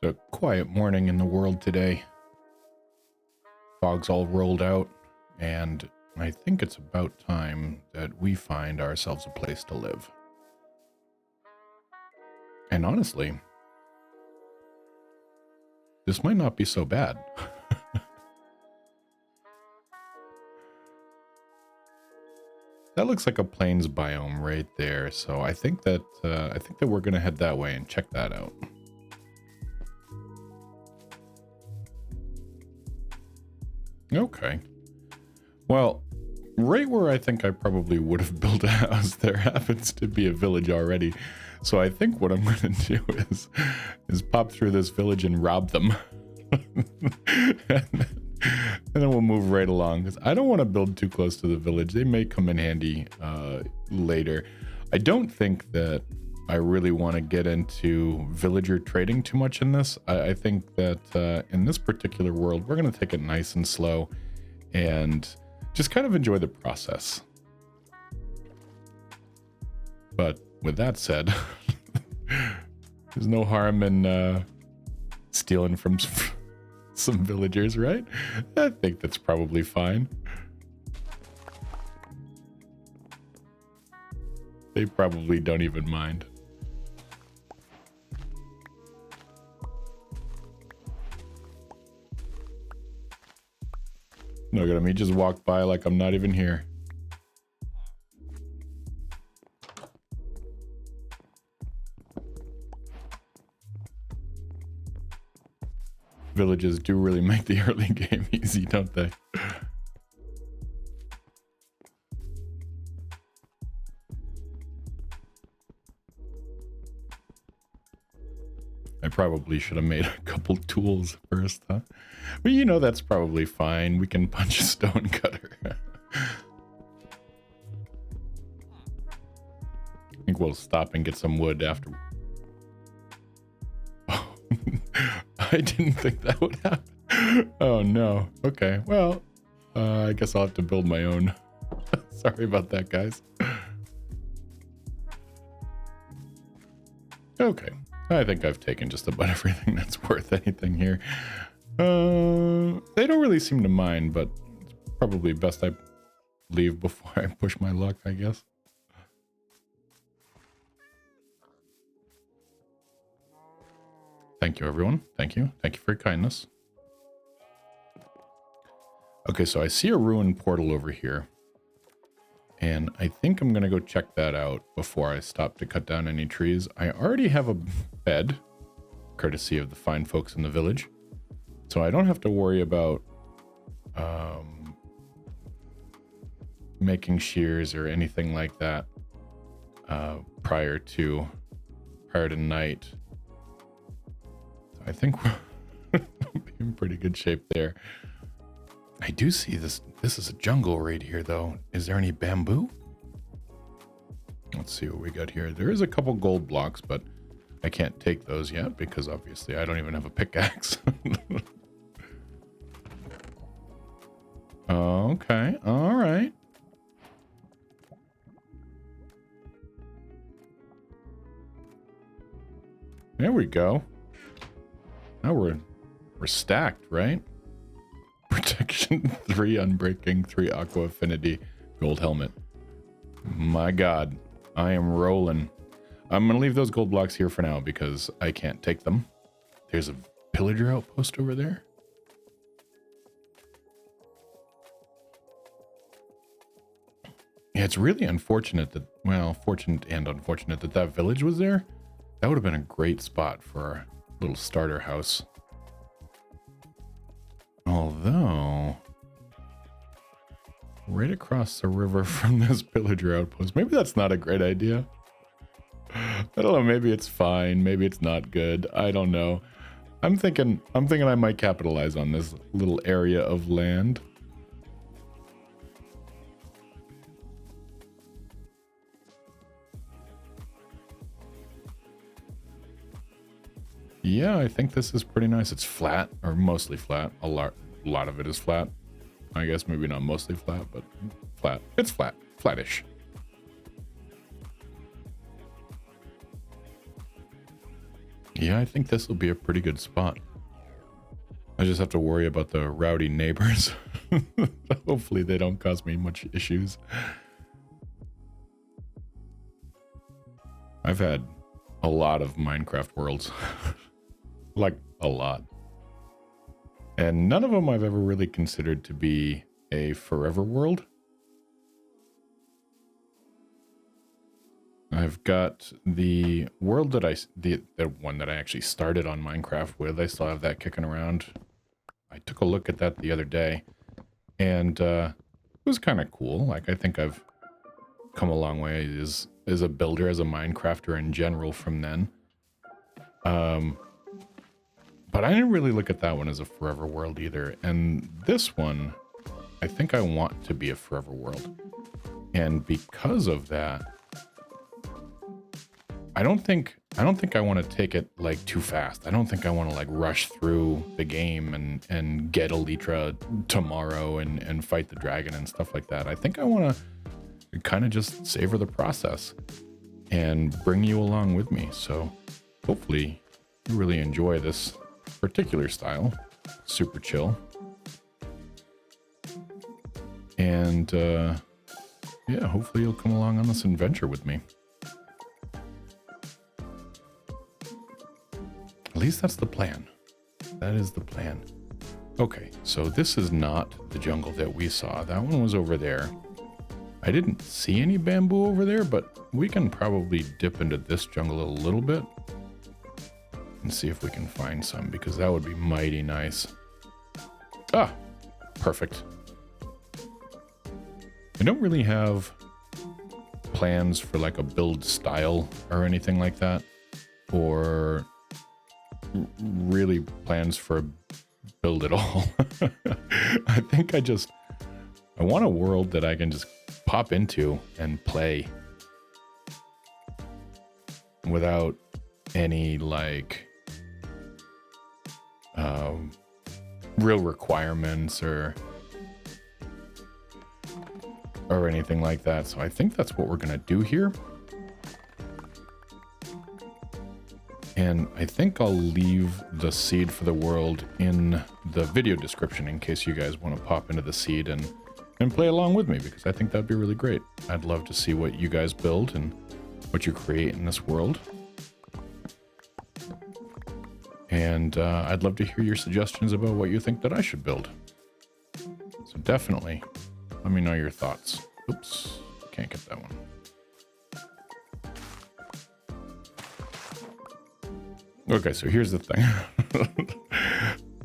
It's a quiet morning in the world today. Fog's all rolled out, and I think it's about time that we find ourselves a place to live. And honestly, this might not be so bad. That looks like a plains biome right there, so I think that we're gonna head that way and check that out. Okay. Well, right where I think I probably would have built a house, there happens to be a village already. So I think what I'm going to do is pop through this village and rob them. and then we'll move right along, because I don't want to build too close to the village. They may come in handy later. I don't think that I really want to get into villager trading too much in this. I think that in this particular world, we're going to take it nice and slow and just kind of enjoy the process. But with that said, there's no harm in stealing from some villagers, right? I think that's probably fine. They probably don't even mind. Look at me just walk by like I'm not even here. Villages do really make the early game easy, don't they? I probably should have made a couple tools first, huh? But you know, that's probably fine. We can punch a stone cutter. I think we'll stop and get some wood after. Oh, I didn't think that would happen. Oh no. Okay, well, I guess I'll have to build my own. Sorry about that, guys. Okay. I think I've taken just about everything that's worth anything here. They don't really seem to mind, but it's probably best I leave before I push my luck, I guess. Thank you, everyone. Thank you. Thank you for your kindness. Okay, so I see a ruined portal over here. And I think I'm going to go check that out before I stop to cut down any trees. I already have a bed, courtesy of the fine folks in the village. So I don't have to worry about making shears or anything like that prior to night. So I think we'll be in pretty good shape there. I do see this. This is a jungle right here, though. Is there any bamboo? Let's see what we got here. There is a couple gold blocks, but I can't take those yet because obviously I don't even have a pickaxe. Okay, all right. There we go. Now we're stacked, right? Protection 3, unbreaking 3, aqua affinity, gold helmet. My god, I am rolling. I'm gonna leave those gold blocks here for now because I can't take them. There's a pillager outpost over there. Yeah, it's really unfortunate that, well, fortunate and unfortunate that that village was there. That would have been a great spot for our little starter house. Although, right across the river from this pillager outpost, maybe that's not a great idea. I don't know, maybe it's fine, maybe it's not good. I don't know. I'm thinking I might capitalize on this little area of land. Yeah, I think this is pretty nice. It's flat, or mostly flat. A lot of it is flat. I guess maybe not mostly flat, but flat. It's flat, flattish. Yeah, I think this will be a pretty good spot. I just have to worry about the rowdy neighbors. Hopefully they don't cause me much issues. I've had a lot of Minecraft worlds. Like, a lot. And none of them I've ever really considered to be a forever world. I've got the world that the one that I actually started on Minecraft with. I still have that kicking around. I took a look at that the other day, and it was kind of cool. Like, I think I've come a long way as a builder, as a Minecrafter in general from then. But I didn't really look at that one as a forever world either. And this one, I think I want to be a forever world. And because of that, I don't think I want to take it like too fast. I don't think I want to like rush through the game and get Elytra tomorrow and fight the dragon and stuff like that. I think I want to kind of just savor the process and bring you along with me. So hopefully you really enjoy this particular style. Super chill. And yeah, hopefully you'll come along on this adventure with me. At least that's the plan. That is the plan. Okay, so this is not the jungle that we saw. That one was over there. I didn't see any bamboo over there, but we can probably dip into this jungle a little bit and see if we can find some, because that would be mighty nice. Ah, perfect. I don't really have plans for like a build style or anything like that, or really plans for a build at all. I think I want a world that I can just pop into and play without any like real requirements or anything like that. So I think that's what we're gonna do here. And I think I'll leave the seed for the world in the video description in case you guys want to pop into the seed and play along with me, because I think that'd be really great. I'd love to see what you guys build and what you create in this world. And I'd love to hear your suggestions about what you think that I should build. So definitely let me know your thoughts. Oops, can't get that one. Okay, so here's the thing.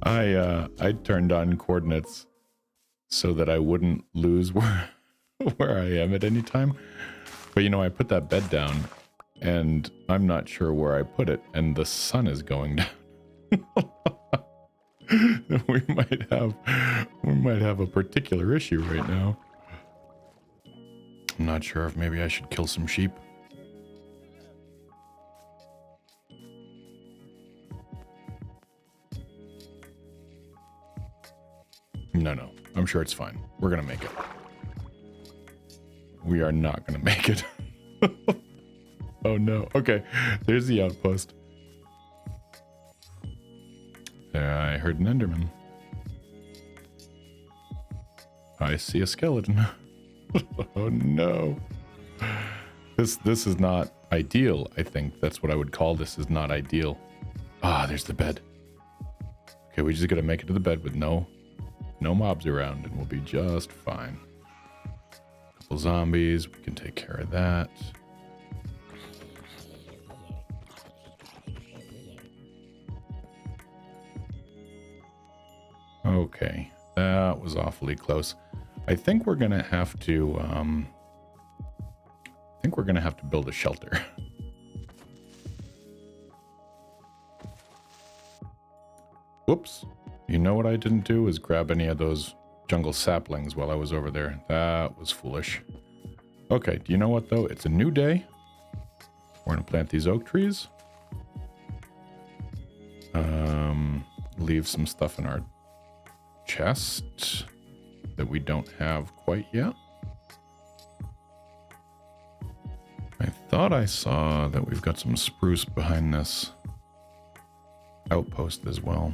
I turned on coordinates so that I wouldn't lose where I am at any time. But you know, I put that bed down and I'm not sure where I put it, and the sun is going down. we might have a particular issue right now. I'm not sure if maybe I should kill some sheep. No, I'm sure it's fine. We're gonna make it. We are not gonna make it. Oh no. Okay, there's the outpost. I heard an Enderman. I see a skeleton. Oh no. This is not ideal, I think. That's what I would call this, is not ideal. Ah, there's the bed. Okay, we just gotta make it to the bed with no mobs around and we'll be just fine. Couple zombies, we can take care of that. Okay, that was awfully close. I think we're gonna have to build a shelter. Whoops. You know what I didn't do is grab any of those jungle saplings while I was over there. That was foolish. Okay, do you know what though? It's a new day. We're gonna plant these oak trees. Leave some stuff in our chest that we don't have quite yet. I thought I saw that we've got some spruce behind this outpost as well.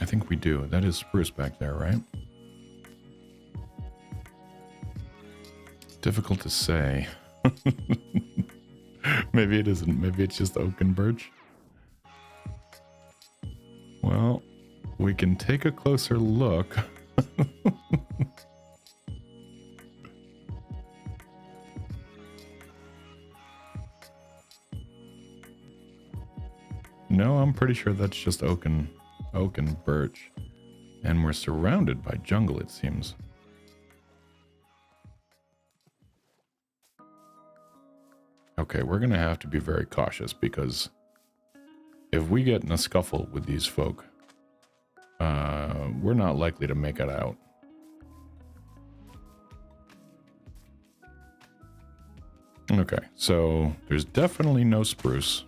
I think we do. That is spruce back there, right? Difficult to say. Maybe it isn't. Maybe it's just oak and birch. Well, we can take a closer look. No, I'm pretty sure that's just oak and birch. And we're surrounded by jungle, it seems. Okay, we're going to have to be very cautious because if we get in a scuffle with these folk, we're not likely to make it out. Okay, so there's definitely no spruce.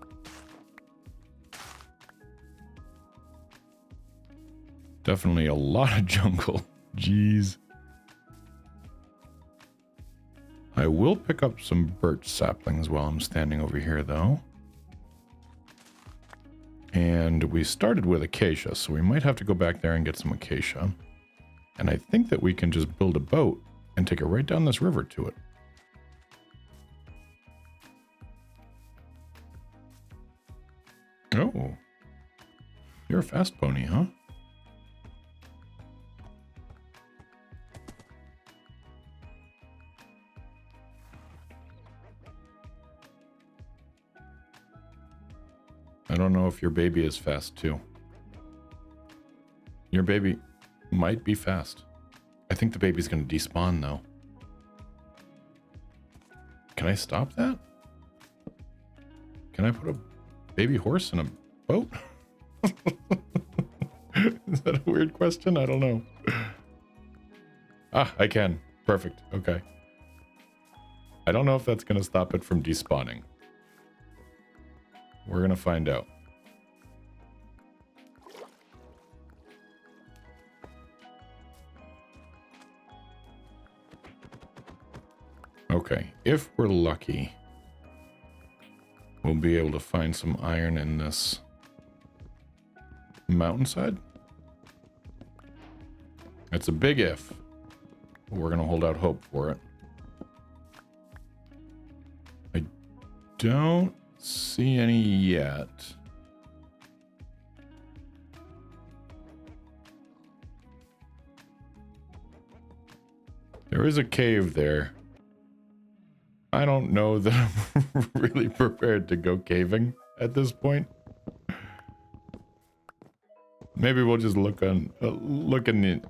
Definitely a lot of jungle. Jeez. I will pick up some birch saplings while I'm standing over here, though. And we started with acacia, so we might have to go back there and get some acacia. And I think that we can just build a boat and take it right down this river to it. Oh. You're a fast pony, huh? I don't know if your baby is fast too. Your baby might be fast. I think the baby's going to despawn though. Can I stop that? Can I put a baby horse in a boat? Is that a weird question? I don't know. Ah, I can. Perfect. Okay. I don't know if that's going to stop it from despawning. We're going to find out. Okay, if we're lucky, we'll be able to find some iron in this mountainside. It's a big if, but we're going to hold out hope for it. I don't see any yet. There is a cave there. I don't know that I'm really prepared to go caving at this point. Maybe we'll just look in the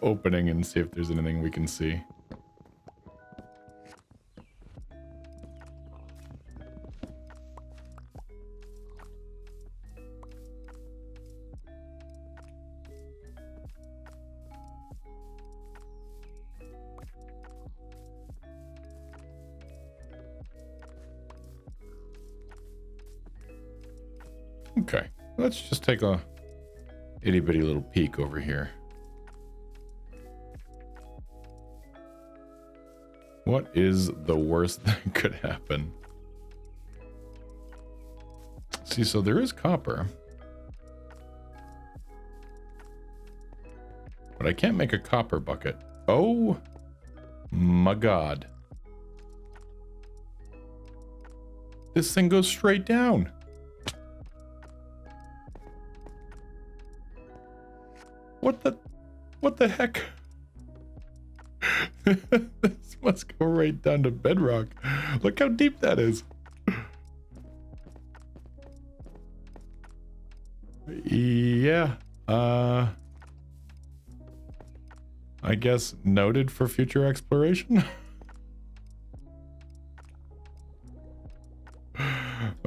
opening and see if there's anything we can see. Okay, let's just take a itty bitty little peek over here. What is the worst that could happen? See, so there is copper. But I can't make a copper bucket. Oh my god. This thing goes straight down. What the heck? This must go right down to bedrock. Look how deep that is. Yeah. I guess noted for future exploration.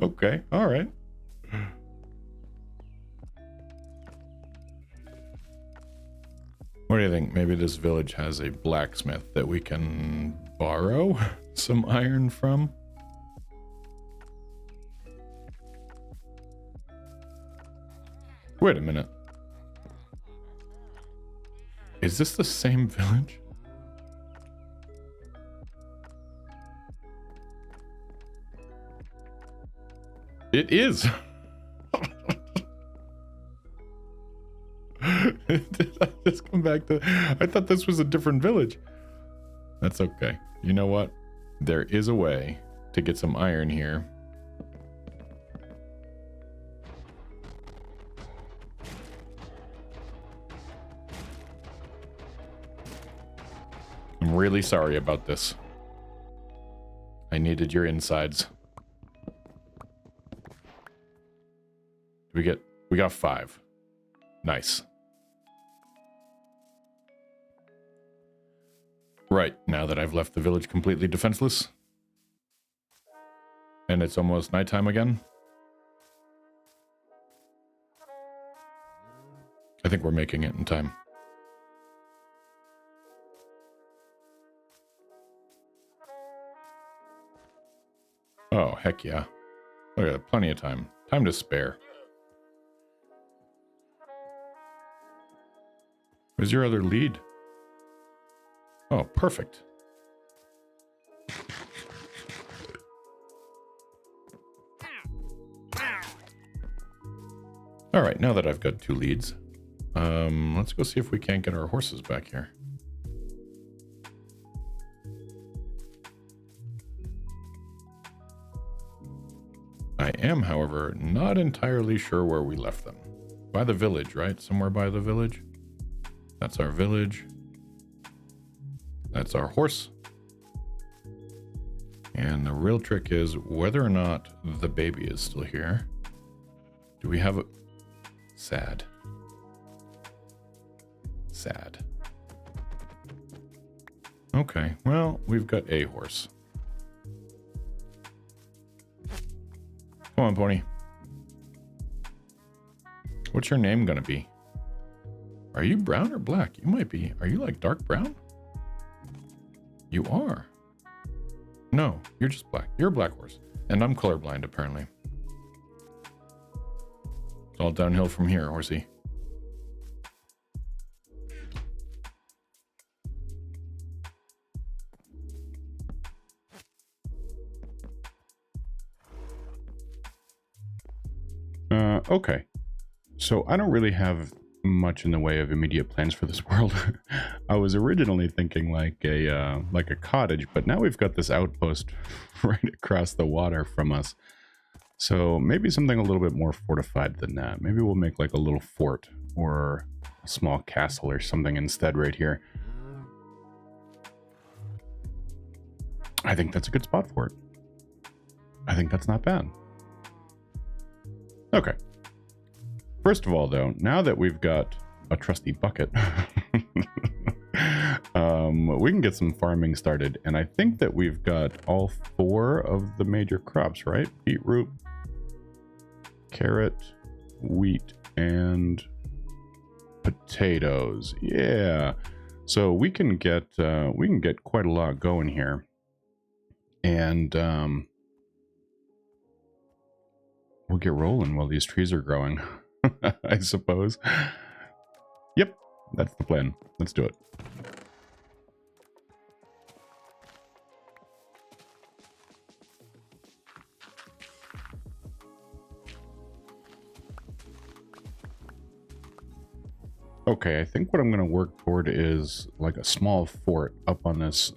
Okay, all right. What do you think? Maybe this village has a blacksmith that we can borrow some iron from? Wait a minute. Is this the same village? It is. Did I just come back to... I thought this was a different village. That's okay. You know what? There is a way to get some iron here. I'm really sorry about this. I needed your insides. We got 5. Nice. Right, now that I've left the village completely defenseless. And it's almost nighttime again. I think we're making it in time. Oh, heck yeah. Look at that, plenty of time. Time to spare. Where's your other lead? Oh, perfect. All right, now that I've got 2 leads, let's go see if we can't get our horses back here. I am, however, not entirely sure where we left them. By the village, right? Somewhere by the village. That's our village. That's our horse. And the real trick is whether or not the baby is still here. Do we have a... Sad. Sad. Okay, well, we've got a horse. Come on, pony. What's your name gonna be? Are you brown or black? You might be. Are you like dark brown? You are. No, you're just black. You're a black horse. And I'm colorblind, apparently. It's all downhill from here, horsey. Okay. So I don't really have much in the way of immediate plans for this world. I was originally thinking like a cottage, but now we've got this outpost right across the water from us. So maybe something a little bit more fortified than that. Maybe we'll make like a little fort or a small castle or something instead right here. I think that's a good spot for it. I think that's not bad. Okay. First of all, though, now that we've got a trusty bucket, we can get some farming started. And I think that we've got all 4 of the major crops, right? Beetroot, carrot, wheat, and potatoes. Yeah. So we can get quite a lot going here. And we'll get rolling while these trees are growing. I suppose. Yep, that's the plan. Let's do it. Okay, I think what I'm going to work toward is like a small fort up on this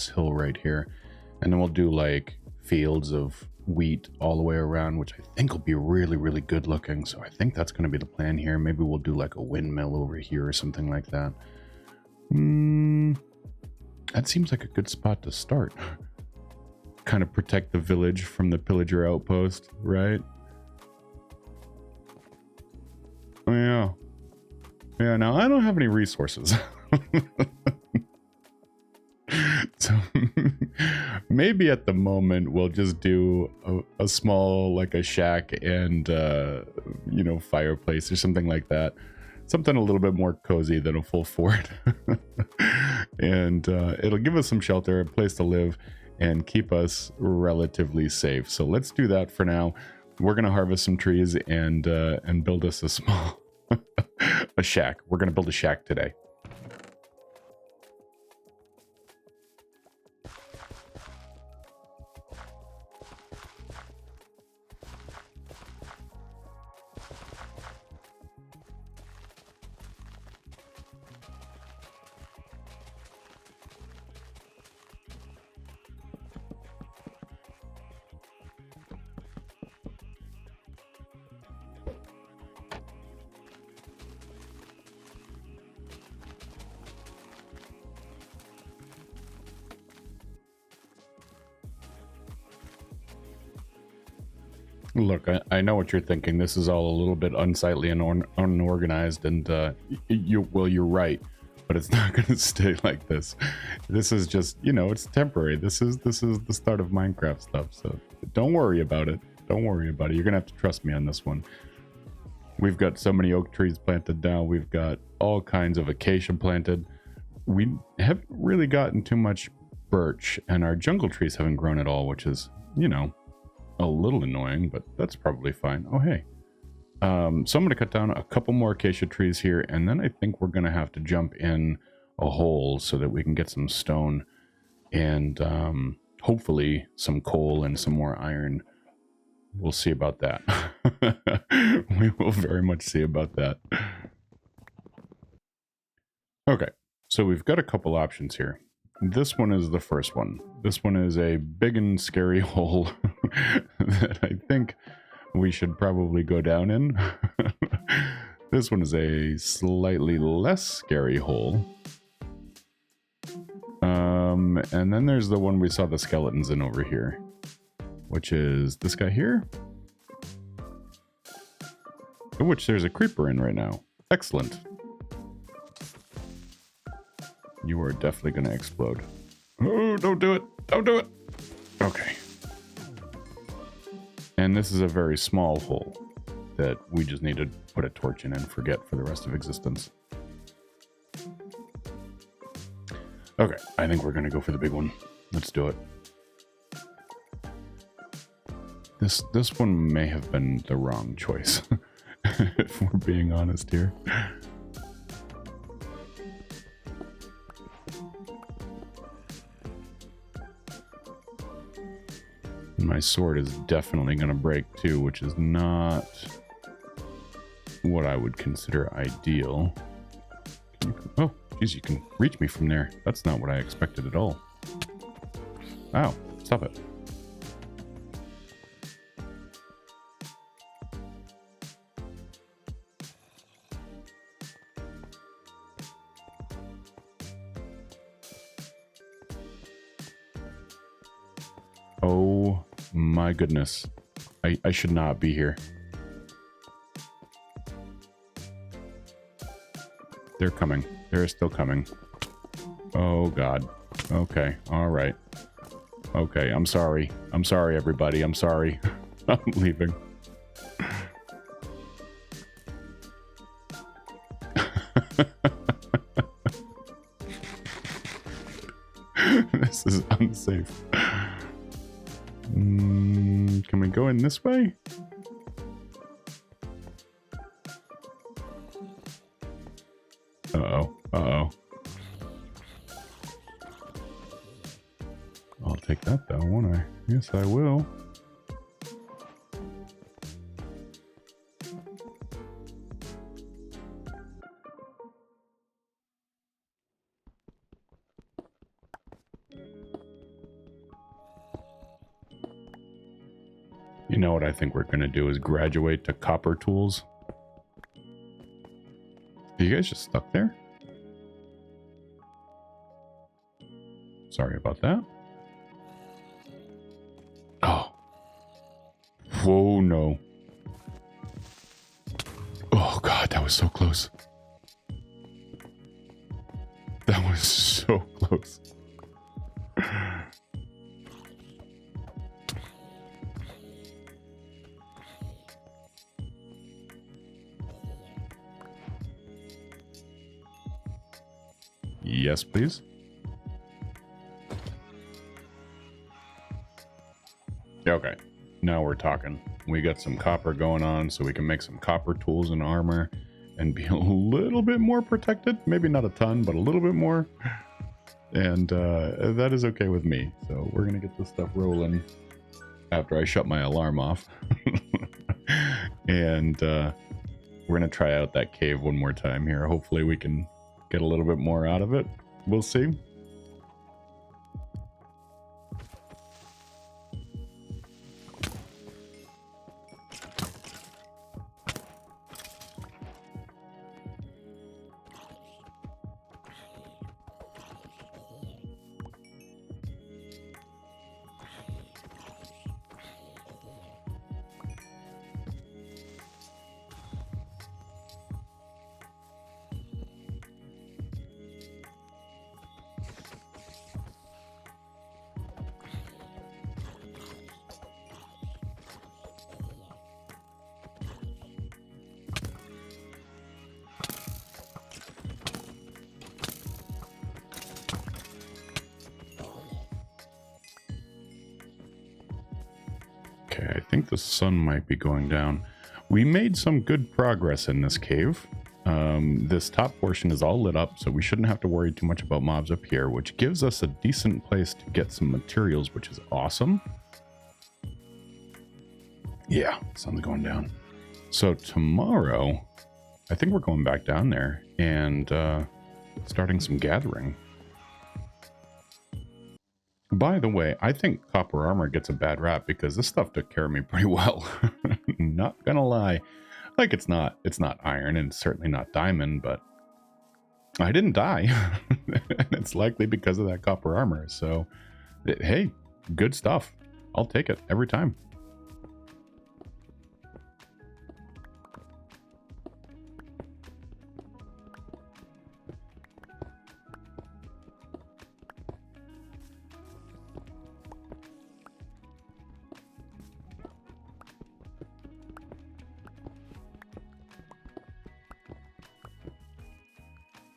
hill right here, and then we'll do like fields of wheat all the way around, which I think will be really, really good looking. So I think that's going to be the plan here. Maybe we'll do like a windmill over here or something like that. That seems like a good spot to start. Kind of protect the village from the pillager outpost, right? Oh, yeah. Yeah, now I don't have any resources. So maybe at the moment we'll just do a small, like a shack and, you know, fireplace or something like that. Something a little bit more cozy than a full fort. And it'll give us some shelter, a place to live, and keep us relatively safe. So let's do that for now. We're going to harvest some trees and build us a small a shack. We're going to build a shack today. Look, I know what you're thinking. This is all a little bit unsightly and unorganized, and you're right, but it's not going to stay like this. This is just, you know, it's temporary. This is the start of Minecraft stuff, so don't worry about it. Don't worry about it. You're going to have to trust me on this one. We've got so many oak trees planted now. We've got all kinds of acacia planted. We haven't really gotten too much birch, and our jungle trees haven't grown at all, which is, you know, a little annoying, but that's probably fine. Oh, hey. So I'm going to cut down a couple more acacia trees here, and then I think we're going to have to jump in a hole so that we can get some stone and hopefully some coal and some more iron. We'll see about that. We will very much see about that. Okay, so we've got a couple options here. This one is the first one. This one is a big and scary hole that I think we should probably go down in. This one is a slightly less scary hole. And then there's the one we saw the skeletons in over here, which is this guy here, which there's a creeper in right now. Excellent. You are definitely going to explode. Oh, don't do it. Don't do it. Okay. And this is a very small hole that we just need to put a torch in and forget for the rest of existence. Okay, I think we're going to go for the big one. Let's do it. This one may have been the wrong choice, if we're being honest here. My sword is definitely going to break too, which is not what I would consider ideal. Oh, geez, you can reach me from there. That's not what I expected at all. Wow, stop it. Oh my goodness. I should not be here. They're coming. They're still coming. Oh god. Okay. All right. Okay. I'm sorry. I'm sorry, everybody. I'm sorry. I'm leaving. This is unsafe. Can we go in this way? Uh-oh. Uh-oh. I'll take that though, won't I? Yes, I will. You know what I think we're going to do is graduate to copper tools. Are you guys just stuck there? Sorry about that. Oh. Whoa, no. Oh, God, that was so close. That was so close. Yes, please. Okay, now we're talking. We got some copper going on, so we can make some copper tools and armor and be a little bit more protected. Maybe not a ton, but a little bit more. And that is okay with me. So we're going to get this stuff rolling after I shut my alarm off. And we're going to try out that cave one more time here. Hopefully we can get a little bit more out of it. We'll see. think the sun might be going down. We made some good progress in this cave. This top portion is all lit up, so we shouldn't have to worry too much about mobs up here, which gives us a decent place to get some materials, which is awesome. Yeah, sun's going down. So tomorrow, I think we're going back down there and starting some gathering. By the way, I think copper armor gets a bad rap because this stuff took care of me pretty well. Not gonna lie. Like, it's not iron and certainly not diamond, but I didn't die. And it's likely because of that copper armor. So, hey, good stuff. I'll take it every time.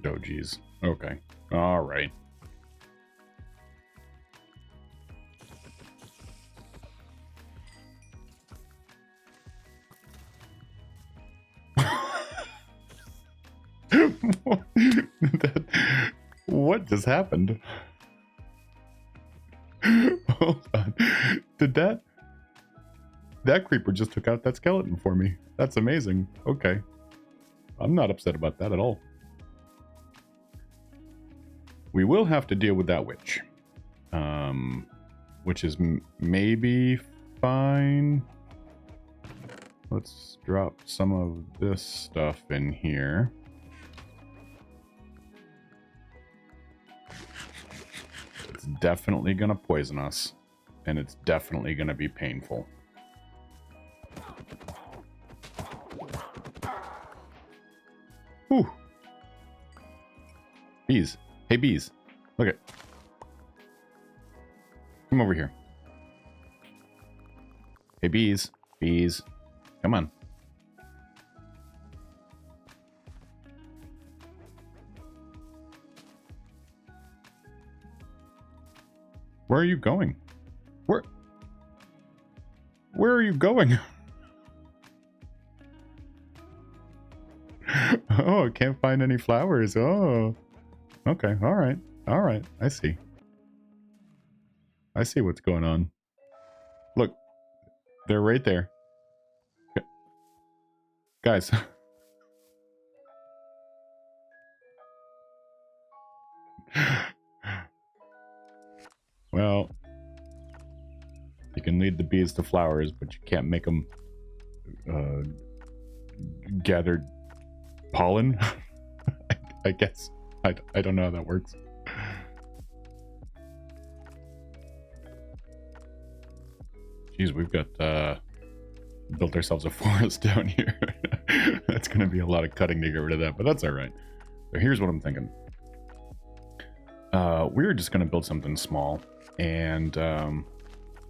Oh, geez. Okay. All right. What just happened? Hold on. Did that creeper just took out that skeleton for me? That's amazing. Okay. I'm not upset about that at all. We will have to deal with that witch. Which is maybe fine. Let's drop some of this stuff in here. It's definitely going to poison us. And it's definitely going to be painful. Whew. Bees. Hey, bees. Look it. Come over here. Hey, bees. Bees. Come on. Where are you going? Where are you going? Oh, I can't find any flowers. Oh. Okay, all right. All right, I see. I see what's going on. Look, they're right there. Guys. Well, you can lead the bees to flowers, but you can't make them gather pollen, I guess. I don't know how that works. Jeez, we've got built ourselves a forest down here. That's going to be a lot of cutting to get rid of that, but that's all right. So here's what I'm thinking. We're just going to build something small, and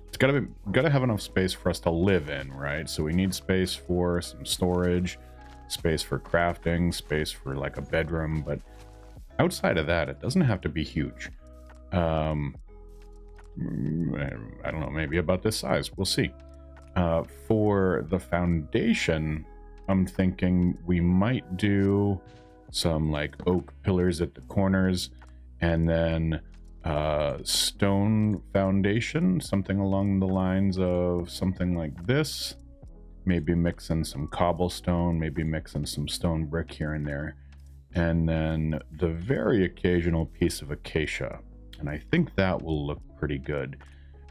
it's gotta have enough space for us to live in, right? So we need space for some storage, space for crafting, space for like a bedroom, but outside of that, it doesn't have to be huge. I don't know, maybe about this size. We'll see. For the foundation, I'm thinking we might do some like oak pillars at the corners, and then stone foundation, something along the lines of something like this. Maybe mix in some cobblestone, maybe mix in some stone brick here and there. And then the very occasional piece of acacia. And I think that will look pretty good.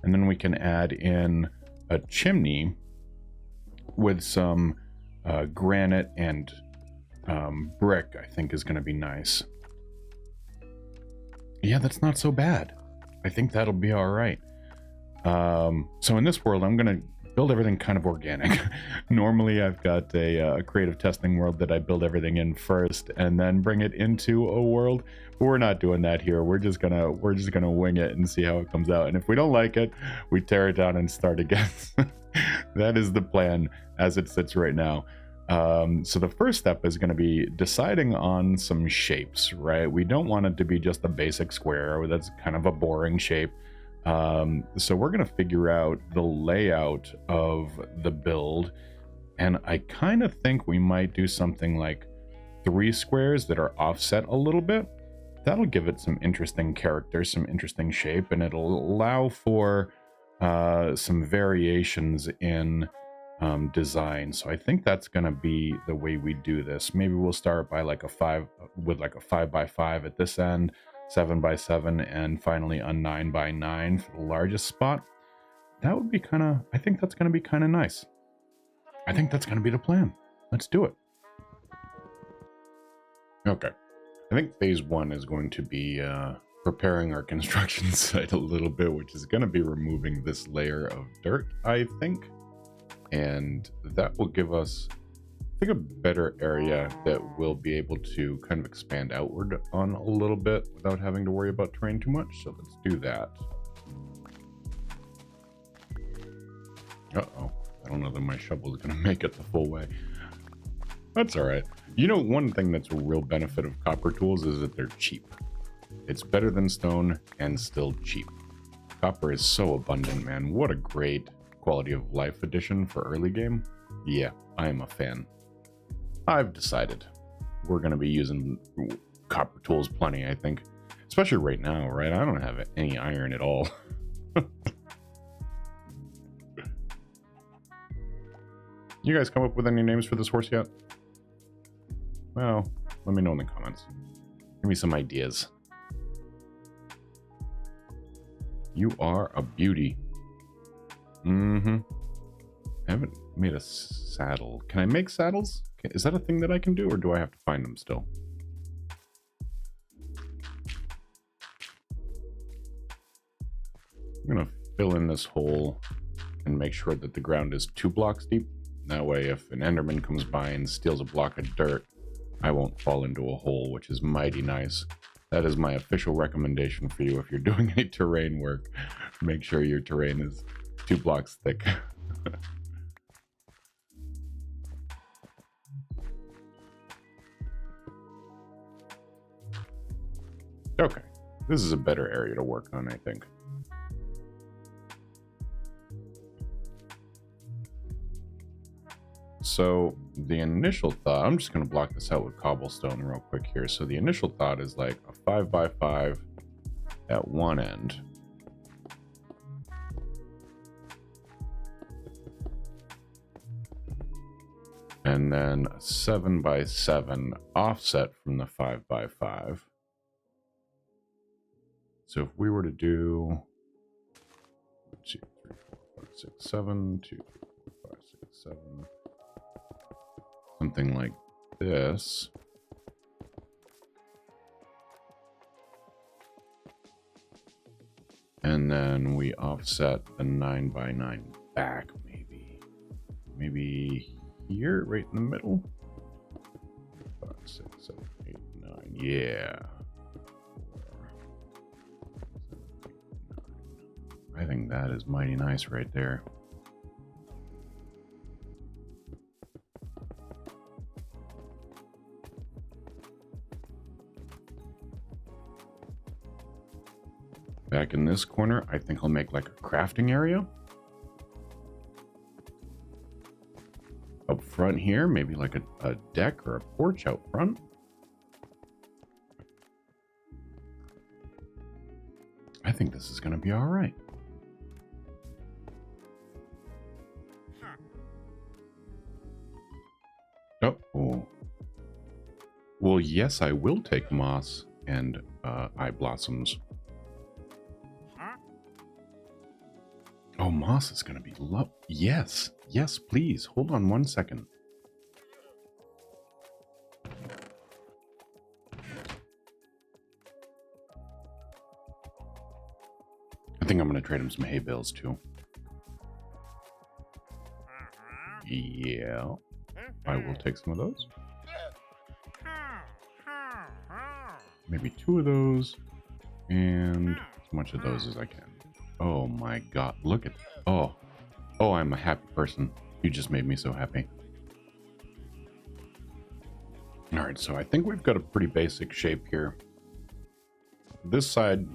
And then we can add in a chimney with some granite and brick, I think is going to be nice. Yeah, that's not so bad. I think that'll be all right. So in this world, I'm going to build everything kind of organic. Normally, I've got a creative testing world that I build everything in first and then bring it into a world. But we're not doing that here. We're just gonna wing it and see how it comes out. And if we don't like it, we tear it down and start again. That is the plan as it sits right now. So the first step is going to be deciding on some shapes, right? We don't want it to be just a basic square. That's kind of a boring shape. So we're going to figure out the layout of the build, and I kind of think we might do something like 3 squares that are offset a little bit. That'll give it some interesting character, some interesting shape, and it'll allow for some variations in design. So I think that's going to be the way we do this. Maybe we'll start by like a 5x5 at this end, 7x7, and finally a 9x9 for the largest spot. That would be kind of, I think that's going to be kind of nice. I think that's going to be the plan. Let's do it. Okay. I think phase 1 is going to be preparing our construction site a little bit, which is going to be removing this layer of dirt, I think. And that will give us, I think, a better area that we'll be able to kind of expand outward on a little bit without having to worry about terrain too much. So let's do that. Uh-oh. I don't know that my shovel is going to make it the full way. That's all right. You know, one thing that's a real benefit of copper tools is that they're cheap. It's better than stone and still cheap. Copper is so abundant, man. What a great quality of life addition for early game. Yeah, I am a fan. I've decided we're going to be using copper tools plenty, I think. Especially right now, right? I don't have any iron at all. You guys come up with any names for this horse yet? Well, let me know in the comments. Give me some ideas. You are a beauty. I haven't made a saddle. Can I make saddles? Is that a thing that I can do, or do I have to find them still? I'm gonna fill in this hole and make sure that the ground is 2 blocks deep. That way, if an Enderman comes by and steals a block of dirt, I won't fall into a hole, which is mighty nice. That is my official recommendation for you. If you're doing any terrain work, make sure your terrain is 2 blocks thick. Okay, this is a better area to work on, I think. So the initial thought, I'm just going to block this out with cobblestone real quick here. So the initial thought is like a 5x5 at one end. And then a 7x7 offset from the 5x5. So if we were to do 2, 3, 4, 5, 6, 7, 2, 3, 4, 5, 6, 7, something like this. And then we offset the 9x9 back, maybe here, right in the middle. 5, 6, 7, 8, 9. Yeah. 4, 7, 8, 9. I think that is mighty nice right there. Back in this corner, I think I'll make like a crafting area. Up front here, maybe like a deck or a porch out front. I think this is going to be all right. Oh. Well, yes, I will take moss and eye blossoms. Oh, moss is going to be low. Yes. Yes, please. Hold on 1 second. I think I'm going to trade him some hay bales too. Yeah. I will take some of those. Maybe 2 of those. And as much of those as I can. Oh my god, look at that. Oh, I'm a happy person. You just made me so happy. Alright, so I think we've got a pretty basic shape here. This side,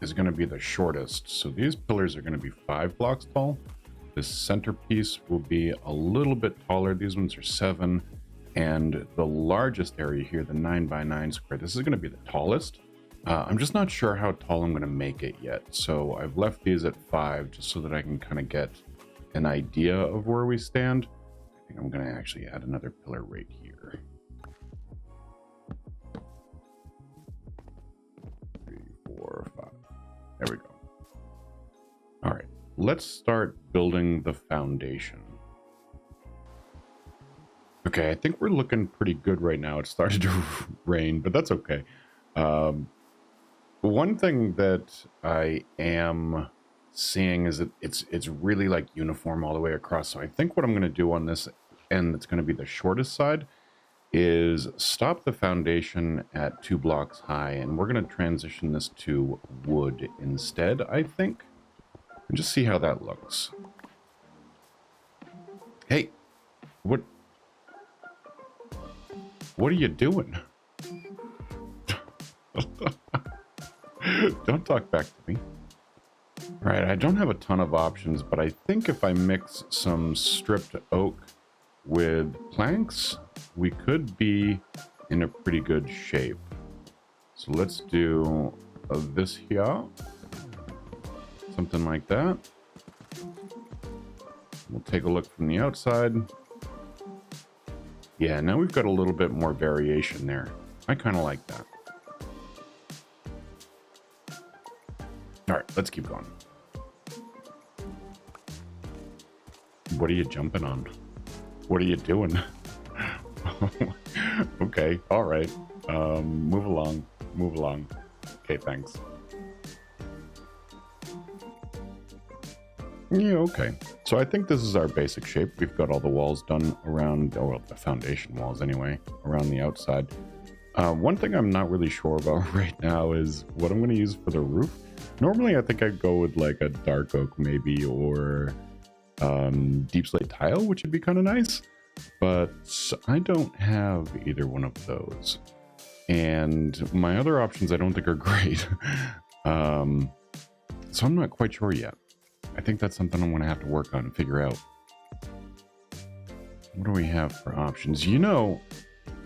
is going to be the shortest. So these pillars are going to be 5 blocks tall. This centerpiece will be a little bit taller. These ones are 7. And the largest area here, the 9x9 square, this is going to be the tallest. I'm just not sure how tall I'm going to make it yet. So I've left these at 5 just so that I can kind of get an idea of where we stand. I think I'm going to actually add another pillar right here. 3, 4, 5. There we go. All right, let's start building the foundation. Okay, I think we're looking pretty good right now. It started to rain, but that's okay. One thing that I am seeing is that it's really like uniform all the way across. So I think what I'm going to do on this end, that's going to be the shortest side, is stop the foundation at 2 blocks high, and we're going to transition this to wood instead, I think, and just see how that looks. Hey, what are you doing? Don't talk back to me. All right, I don't have a ton of options, but I think if I mix some stripped oak with planks, we could be in a pretty good shape. So let's do this here. Something like that. We'll take a look from the outside. Yeah, now we've got a little bit more variation there. I kind of like that. All right, let's keep going. What are you jumping on? What are you doing? Okay, all right. Move along. Move along. Okay, thanks. Yeah, okay. So I think this is our basic shape. We've got all the walls done around, well, the foundation walls anyway, around the outside. One thing I'm not really sure about right now is what I'm going to use for the roof. Normally, I think I'd go with like a dark oak maybe, or deep slate tile, which would be kind of nice. But I don't have either one of those. And my other options I don't think are great. So I'm not quite sure yet. I think that's something I'm going to have to work on and figure out. What do we have for options? You know,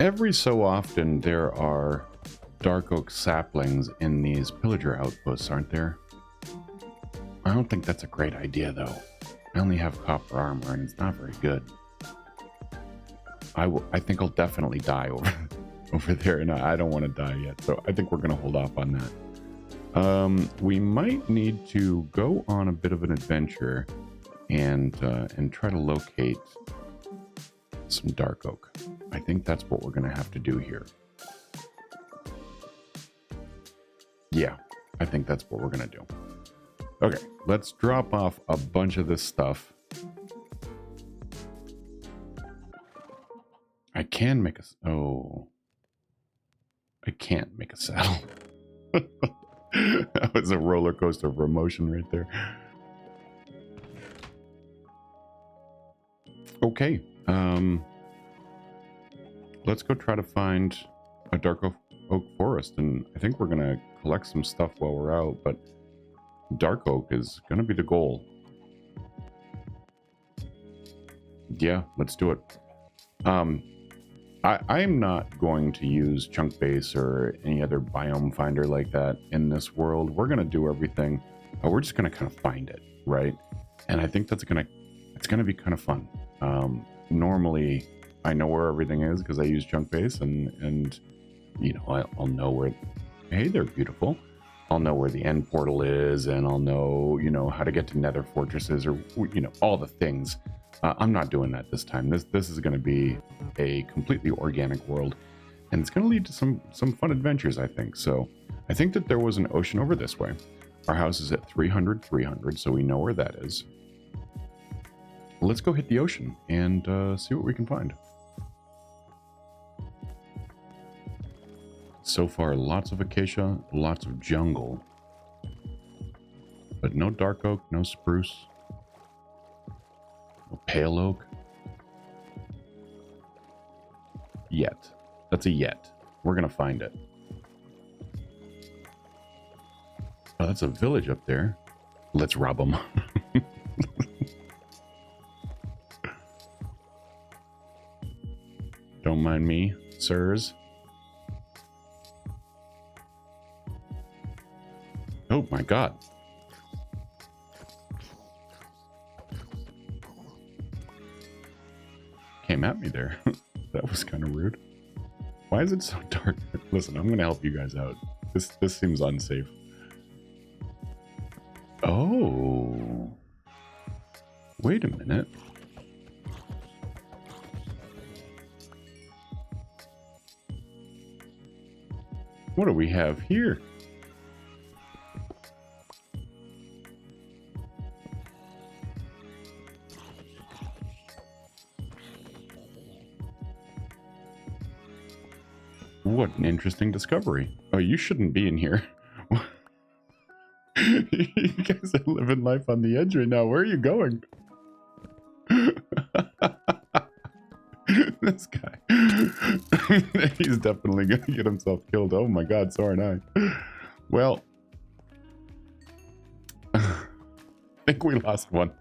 every so often there are dark oak saplings in these pillager outposts, aren't there? I don't think that's a great idea, though. I only have copper armor, and it's not very good. I think I'll definitely die over there, and I don't want to die yet, so I think we're going to hold off on that. We might need to go on a bit of an adventure and try to locate some dark oak. I think that's what we're going to have to do here. Yeah, I think that's what we're going to do. Okay, let's drop off a bunch of this stuff. I can make a... Oh. I can't make a saddle. That was a roller coaster of emotion right there. Okay. Let's go try to find a dark oak forest, and I think we're going to collect some stuff while we're out, but dark oak is going to be the goal. Yeah, let's do it. I am not going to use chunk base or any other biome finder like that in this world. We're going to do everything. We're just going to kind of find it, right? And I think that's it's going to be kind of fun. Normally, I know where everything is because I use chunk base, and you know, I'll know where. Hey, they're beautiful. I'll know where the end portal is, and I'll know, you know, how to get to nether fortresses, or, you know, all the things. I'm not doing that this time. This is going to be a completely organic world, and it's going to lead to some fun adventures, I think. So I think that there was an ocean over this way. Our house is at 300, so we know where that is. Let's go hit the ocean and see what we can find. So far, lots of acacia, lots of jungle, but no dark oak, no spruce. Pale oak? Yet. That's a yet. We're going to find it. Oh, that's a village up there. Let's rob them. Don't mind me, sirs. Oh my god. Came at me there. That was kind of rude. Why is it so dark? Listen, I'm gonna help you guys out. This seems unsafe. Oh. Wait a minute. What do we have here? What an interesting discovery. Oh, you shouldn't be in here. You guys are living life on the edge right now. Where are you going? This guy. He's definitely going to get himself killed. Oh my god, so aren't I. Well, I think we lost one.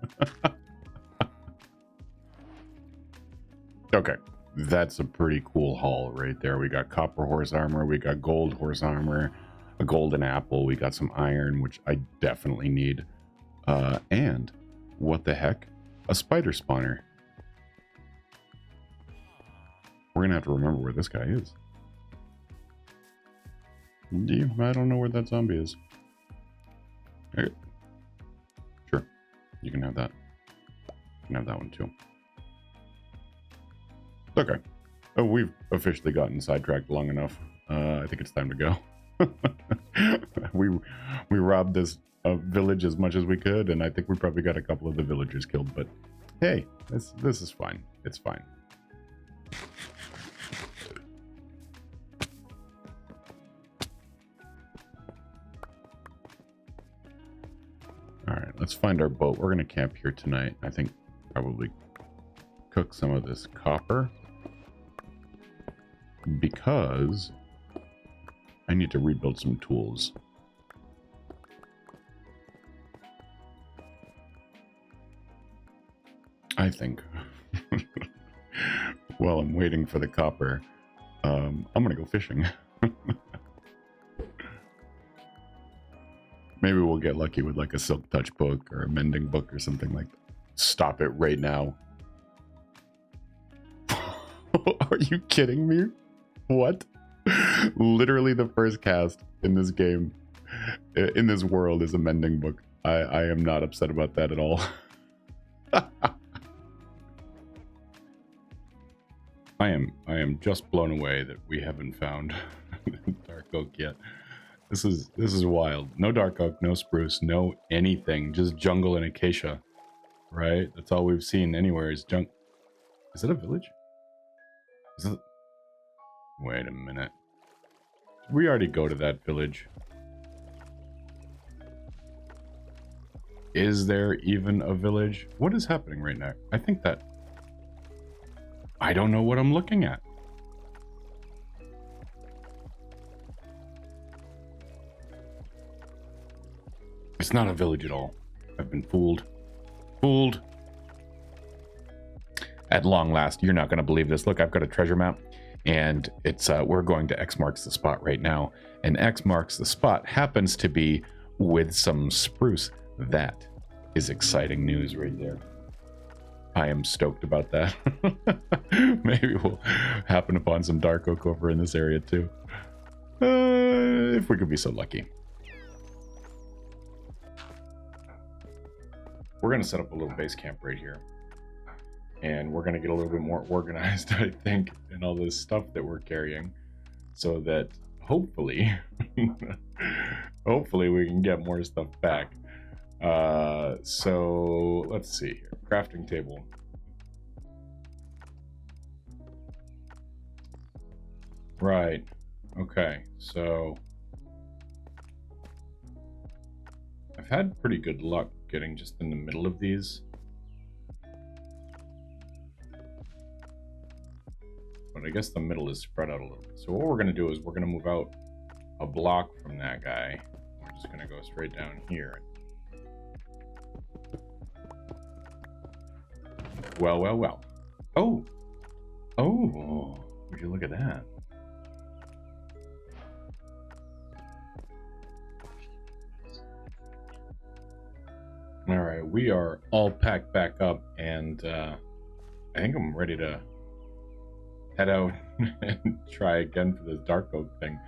Okay. That's a pretty cool haul right there. We got copper horse armor, we got gold horse armor, a golden apple, we got some iron, which I definitely need. And what the heck? A spider spawner. We're gonna have to remember where this guy is. I don't know where that zombie is. Okay. Sure. You can have that. You can have that one too. Okay. Oh, we've officially gotten sidetracked long enough. I think it's time to go. We robbed this village as much as we could, and I think we probably got a couple of the villagers killed. But hey, this is fine. It's fine. All right, let's find our boat. We're gonna camp here tonight. I think probably cook some of this copper, because I need to rebuild some tools. I think. While I'm waiting for the copper, I'm gonna go fishing. Maybe we'll get lucky with like a silk touch book or a mending book or something like that. Stop it right now. Are you kidding me? What? Literally the first cast in this game, in this world, is a mending book. I am not upset about that at all. I am just blown away that we haven't found dark oak yet. This is wild. No dark oak, no spruce, no anything. Just jungle and acacia, right? That's all we've seen anywhere is junk. Is it a village? Is it? Wait a minute. Did we already go to that village? Is there even a village? What is happening right now? I think that... I don't know what I'm looking at. It's not a village at all. I've been fooled. Fooled. At long last, you're not going to believe this. Look, I've got a treasure map, and it's we're going to X marks the spot right now. And X marks the spot happens to be with some spruce. That is exciting news right there. I am stoked about that. Maybe we'll happen upon some dark oak over in this area too. If we could be so lucky. We're going to set up a little base camp right here. And we're going to get a little bit more organized, I think, in all this stuff that we're carrying. So that hopefully, hopefully we can get more stuff back. So let's see here. Crafting table. Right. Okay. So I've had pretty good luck getting just in the middle of these. But I guess the middle is spread out a little bit. So what we're going to do is we're going to move out a block from that guy. We're just going gonna go straight down here. Well, well, well. Oh! Oh! Would you look at that? Alright, we are all packed back up, and I think I'm ready to head out and try again for this dark oak thing.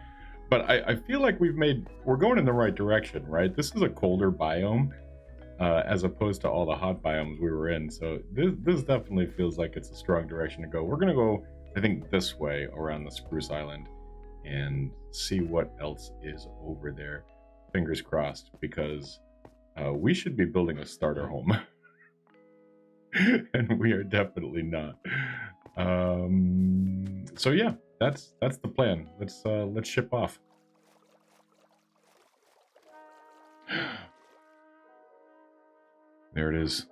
But I feel like we're going in the right direction, right? This is a colder biome, as opposed to all the hot biomes we were in. So this definitely feels like it's a strong direction to go. We're gonna go, I think, this way around the Spruce Island and see what else is over there. Fingers crossed, because we should be building a starter home. And we are definitely not. So yeah, that's the plan. Let's ship off. There it is.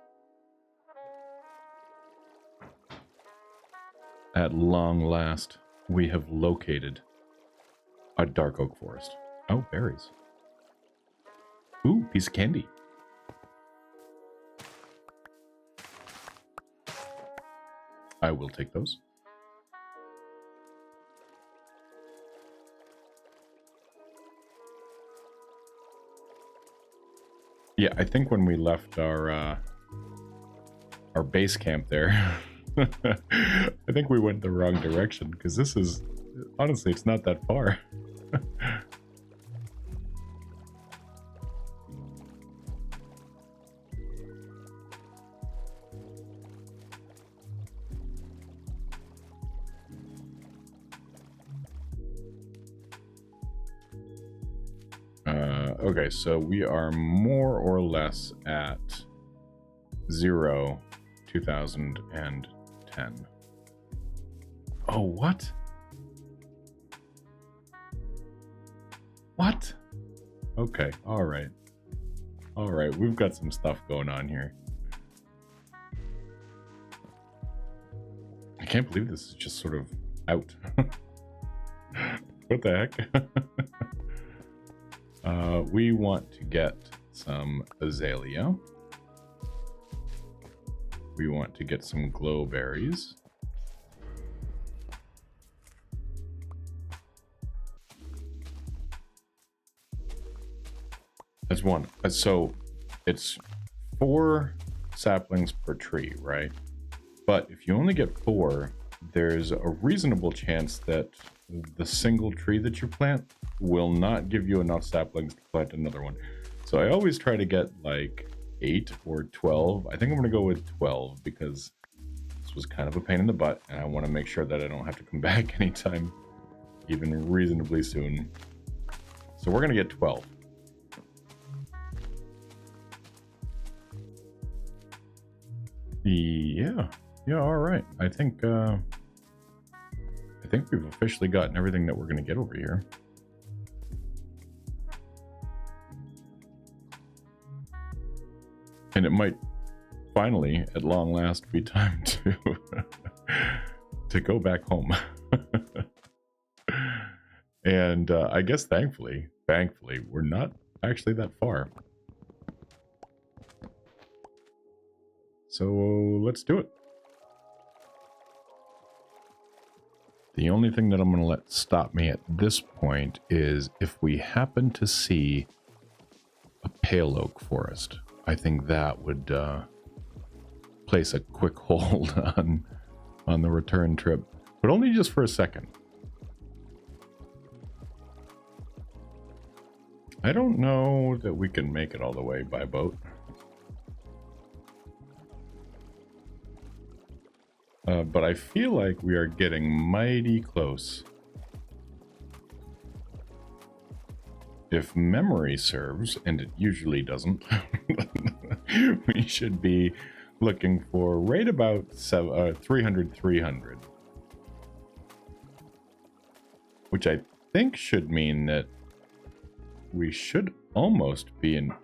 At long last, we have located a dark oak forest. Oh, berries. Ooh, piece of candy. I will take those. Yeah, I think when we left our base camp there, I think we went the wrong direction, because this is, honestly, it's not that far. Okay, so we are more or less at 2010. Oh, what? What? Okay, alright. Alright, we've got some stuff going on here. I can't believe this is just sort of out. What the heck? We want to get some azalea. We want to get some glow berries. That's one. So it's 4 saplings per tree, right? But if you only get 4, there's a reasonable chance that the single tree that you plant will not give you enough saplings to plant another one. So I always try to get like 8 or 12. I think I'm gonna go with 12 because this was kind of a pain in the butt, and I want to make sure that I don't have to come back anytime, even reasonably soon. So we're gonna get 12. Yeah, all right. I think we've officially gotten everything that we're gonna get over here. And it might finally, at long last, be time to to go back home. And I guess thankfully, we're not actually that far. So let's do it. The only thing that I'm going to let stop me at this point is if we happen to see a pale oak forest. I think that would place a quick hold on the return trip, but only just for a second. I don't know that we can make it all the way by boat. But I feel like we are getting mighty close. If memory serves, and it usually doesn't, we should be looking for right about 300, which I think should mean that we should almost be in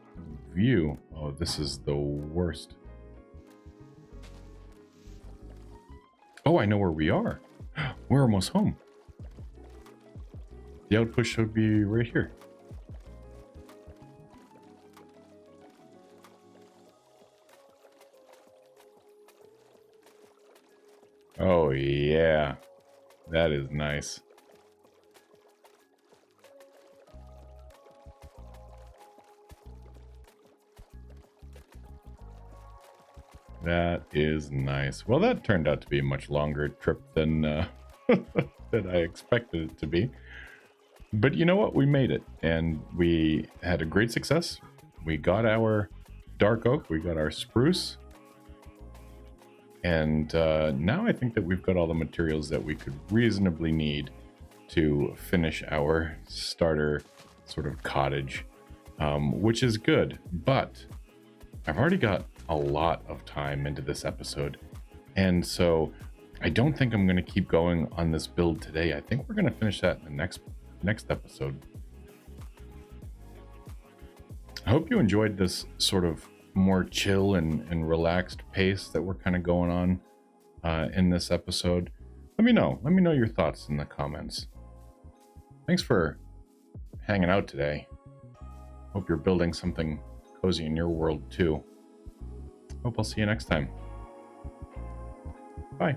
view. Oh, this is the worst. Oh, I know where we are. We're almost home. The outpost should be right here. Oh, yeah. That is nice. That is nice. Well, that turned out to be a much longer trip than than I expected it to be. But you know what? We made it, and we had a great success. We got our dark oak, we got our spruce, and now I think that we've got all the materials that we could reasonably need to finish our starter sort of cottage, which is good. But I've already got a lot of time into this episode, and so I don't think I'm going to keep going on this build today. I think we're going to finish that in the next episode. I hope you enjoyed this sort of more chill and relaxed pace that we're kind of going on in this episode. Let me know your thoughts in the comments. Thanks for hanging out today. Hope you're building something cozy in your world too. Hope I'll see you next time. Bye.